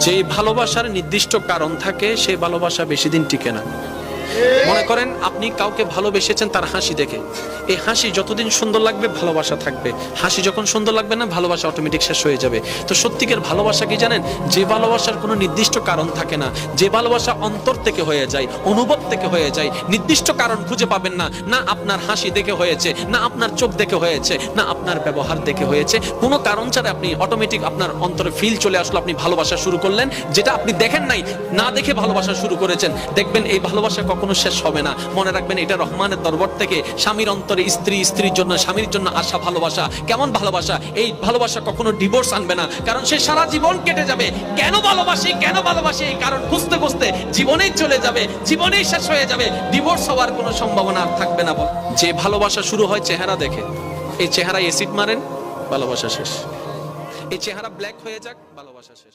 যে ভালোবাসার নির্দিষ্ট কারণ থাকে সেই ভালোবাসা বেশি দিন টিকে না। মনে করেন আপনি কাউকে ভালোবেসেছেন তার হাসি দেখে, এই হাসি যতদিন সুন্দর লাগবে ভালোবাসা থাকবে, হাসি যখন সুন্দর লাগবে না ভালোবাসা অটোমেটিক শেষ হয়ে যাবে। তো সত্যিকার ভালোবাসা কি জানেন? যে ভালোবাসার কোনো নির্দিষ্ট কারণ থাকে না, যে ভালোবাসা অন্তর থেকে হয়ে যায়, অনুভব থেকে হয়ে যায়, নির্দিষ্ট কারণ খুঁজে পাবেন না, না আপনার হাসি দেখে হয়েছে, না আপনার চোখ দেখে হয়েছে, না আপনার ব্যবহার দেখে হয়েছে, কোনো কারণ ছাড়া আপনি অটোমেটিক আপনার অন্তরে ফিল চলে আসলো, আপনি ভালোবাসা শুরু করলেন, যেটা আপনি দেখেন নাই, না দেখে ভালোবাসা শুরু করেছেন। দেখবেন এই ভালোবাসা কখনো শেষ হবে না। মনে রাখবেন এটা রহমানের দরবার থেকে স্বামীর অন্তরে স্ত্রী, স্ত্রীর জন্য স্বামীর জন্য আসা ভালোবাসা। কেমন ভালোবাসা? এই ভালোবাসা কখনো ডিভোর্স আনবে না, কারণ সে সারা জীবন কেটে যাবে কেন ভালোবাসি কেন ভালোবাসি এই কারণ খুঁজতে খুঁজতে জীবনেই চলে যাবে, জীবনেই শেষ হয়ে যাবে, ডিভোর্স হওয়ার কোনো সম্ভাবনা আর থাকবে না। যে ভালোবাসা শুরু হয় চেহারা দেখে, এই চেহারায় অ্যাসিড মারেন, ভালোবাসা শেষ। এই চেহারা ব্ল্যাক হয়ে যাক, ভালোবাসা শেষ।